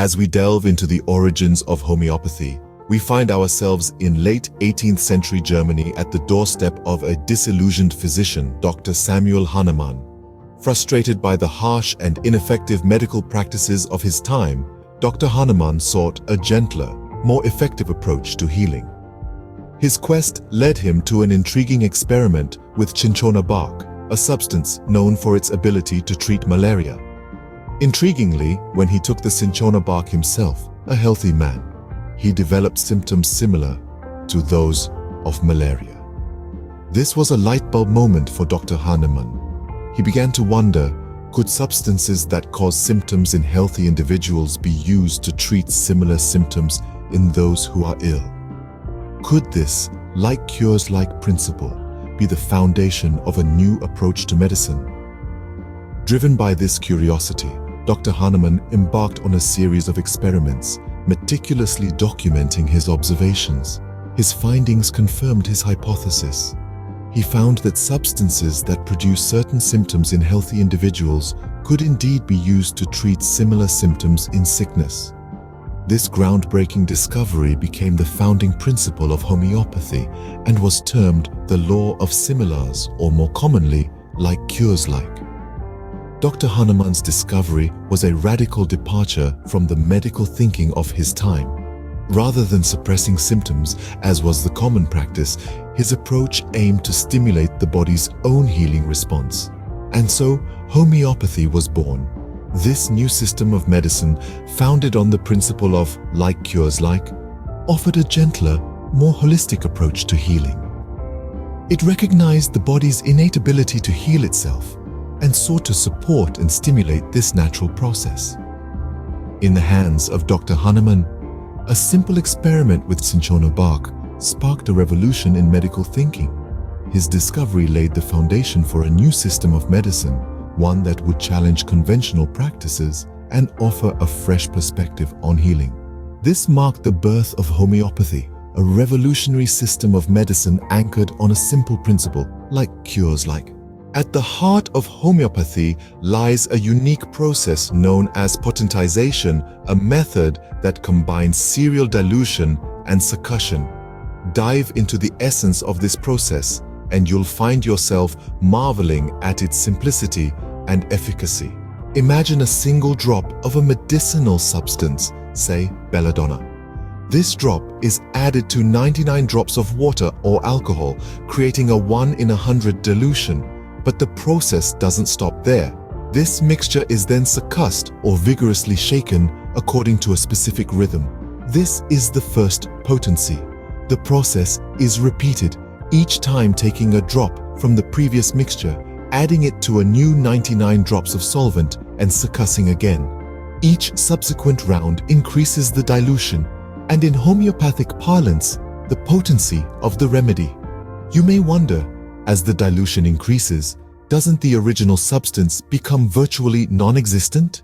As we delve into the origins of homeopathy, we find ourselves in late 18th century Germany at the doorstep of a disillusioned physician, Dr. Samuel Hahnemann. Frustrated by the harsh and ineffective medical practices of his time, Dr. Hahnemann sought a gentler, more effective approach to healing. His quest led him to an intriguing experiment with cinchona bark, a substance known for its ability to treat malaria. Intriguingly, when he took the cinchona bark himself, a healthy man, he developed symptoms similar to those of malaria. This was a light bulb moment for Dr. Hahnemann. He began to wonder, could substances that cause symptoms in healthy individuals be used to treat similar symptoms in those who are ill? Could this like cures-like principle be the foundation of a new approach to medicine? Driven by this curiosity, Dr. Hahnemann embarked on a series of experiments, meticulously documenting his observations. His findings confirmed his hypothesis. He found that substances that produce certain symptoms in healthy individuals could indeed be used to treat similar symptoms in sickness. This groundbreaking discovery became the founding principle of homeopathy and was termed the law of similars, or more commonly, like cures-like. Dr. Hahnemann's discovery was a radical departure from the medical thinking of his time. Rather than suppressing symptoms, as was the common practice, his approach aimed to stimulate the body's own healing response. And so, homeopathy was born. This new system of medicine, founded on the principle of like cures like, offered a gentler, more holistic approach to healing. It recognized the body's innate ability to heal itself and sought to support and stimulate this natural process. In the hands of Dr. Hahnemann, a simple experiment with cinchona bark sparked a revolution in medical thinking. His discovery laid the foundation for a new system of medicine, one that would challenge conventional practices and offer a fresh perspective on healing. This marked the birth of homeopathy, a revolutionary system of medicine anchored on a simple principle, like cures like. At the heart of homeopathy lies a unique process known as potentization, a method that combines serial dilution and succussion. Dive into the essence of this process, and you'll find yourself marveling at its simplicity and efficacy. Imagine a single drop of a medicinal substance, say belladonna. This drop is added to 99 drops of water or alcohol, creating a 1 in 100 dilution. But the process doesn't stop there. This mixture is then succussed or vigorously shaken according to a specific rhythm. This is the first potency. The process is repeated, each time taking a drop from the previous mixture, adding it to a new 99 drops of solvent and succussing again. Each subsequent round increases the dilution and, in homeopathic parlance, the potency of the remedy. You may wonder, as the dilution increases, doesn't the original substance become virtually non-existent?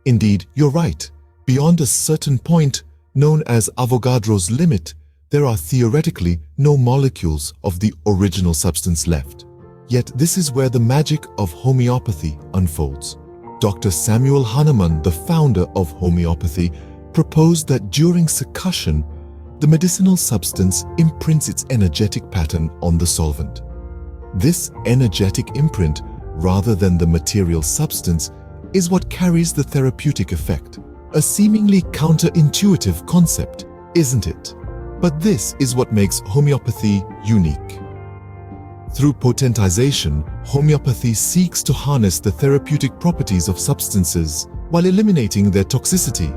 Indeed, you're right. Beyond a certain point, known as Avogadro's limit, there are theoretically no molecules of the original substance left. Yet this is where the magic of homeopathy unfolds. Dr. Samuel Hahnemann, the founder of homeopathy, proposed that during succussion, the medicinal substance imprints its energetic pattern on the solvent. This energetic imprint, rather than the material substance, is what carries the therapeutic effect. A seemingly counterintuitive concept, isn't it? But this is what makes homeopathy unique. Through potentization, homeopathy seeks to harness the therapeutic properties of substances while eliminating their toxicity.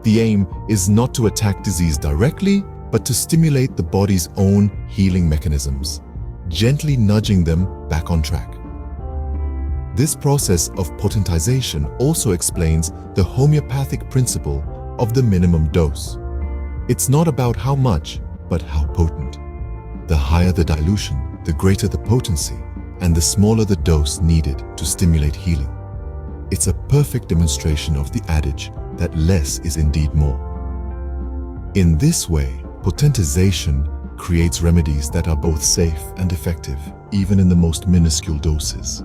The aim is not to attack disease directly, but to stimulate the body's own healing mechanisms, gently nudging them back on track. This process of potentization also explains the homeopathic principle of the minimum dose. It's not about how much, but how potent. The higher the dilution, the greater the potency, and the smaller the dose needed to stimulate healing. It's a perfect demonstration of the adage that less is indeed more. In this way, potentization creates remedies that are both safe and effective, even in the most minuscule doses.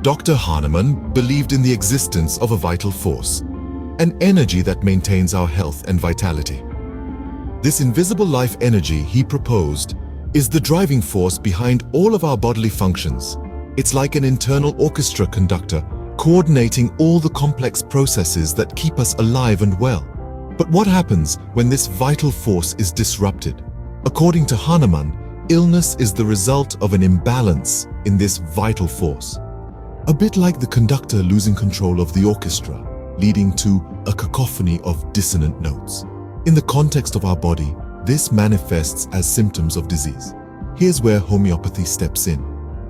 Dr. Hahnemann believed in the existence of a vital force, an energy that maintains our health and vitality. This invisible life energy he proposed is the driving force behind all of our bodily functions. It's like an internal orchestra conductor, coordinating all the complex processes that keep us alive and well. But what happens when this vital force is disrupted? According to Hahnemann, illness is the result of an imbalance in this vital force. A bit like the conductor losing control of the orchestra, leading to a cacophony of dissonant notes. In the context of our body, this manifests as symptoms of disease. Here's where homeopathy steps in.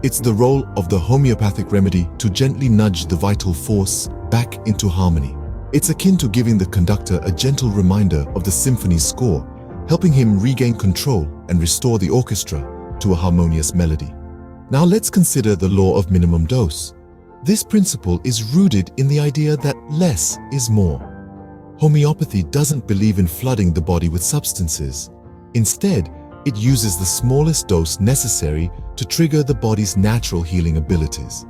It's the role of the homeopathic remedy to gently nudge the vital force back into harmony. It's akin to giving the conductor a gentle reminder of the symphony's score, helping him regain control and restore the orchestra to a harmonious melody. Now let's consider the law of minimum dose. This principle is rooted in the idea that less is more. Homeopathy doesn't believe in flooding the body with substances. Instead, it uses the smallest dose necessary to trigger the body's natural healing abilities.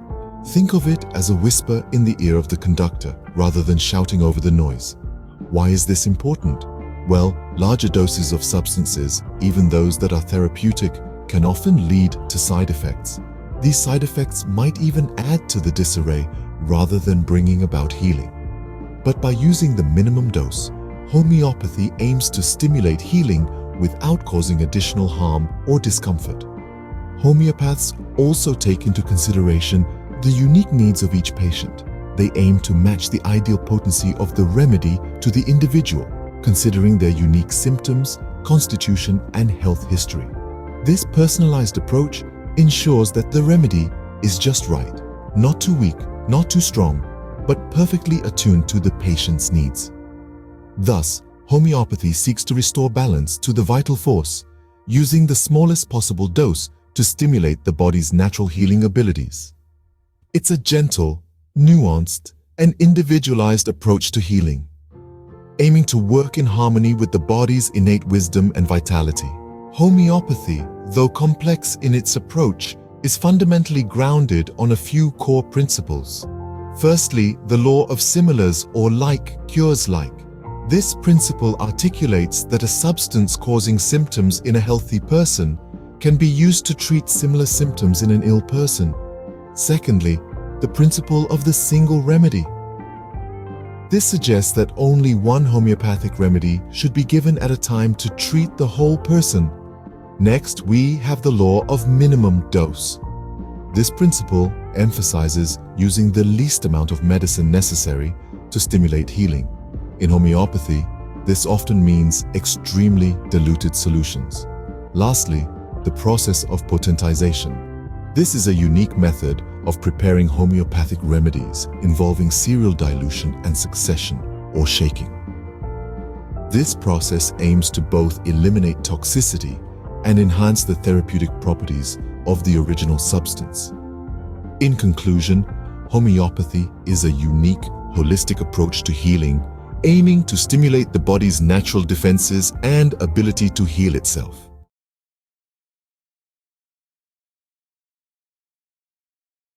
Think of it as a whisper in the ear of the conductor, rather than shouting over the noise. Why is this important? Well, larger doses of substances, even those that are therapeutic, can often lead to side effects. These side effects might even add to the disarray rather than bringing about healing. But by using the minimum dose, homeopathy aims to stimulate healing without causing additional harm or discomfort. Homeopaths also take into consideration the unique needs of each patient. They aim to match the ideal potency of the remedy to the individual, considering their unique symptoms, constitution, and health history. This personalized approach ensures that the remedy is just right, not too weak, not too strong, but perfectly attuned to the patient's needs. Thus, homeopathy seeks to restore balance to the vital force, using the smallest possible dose to stimulate the body's natural healing abilities. It's a gentle, nuanced, and individualized approach to healing, aiming to work in harmony with the body's innate wisdom and vitality. Homeopathy, though complex in its approach, is fundamentally grounded on a few core principles. Firstly, the law of similars or like cures like. This principle articulates that a substance causing symptoms in a healthy person can be used to treat similar symptoms in an ill person. Secondly, the principle of the single remedy. This suggests that only one homeopathic remedy should be given at a time to treat the whole person. Next, we have the law of minimum dose. This principle emphasizes using the least amount of medicine necessary to stimulate healing. In homeopathy, this often means extremely diluted solutions. Lastly, the process of potentization. This is a unique method of preparing homeopathic remedies involving serial dilution and succession, or shaking. This process aims to both eliminate toxicity and enhance the therapeutic properties of the original substance. In conclusion, homeopathy is a unique, holistic approach to healing, aiming to stimulate the body's natural defenses and ability to heal itself.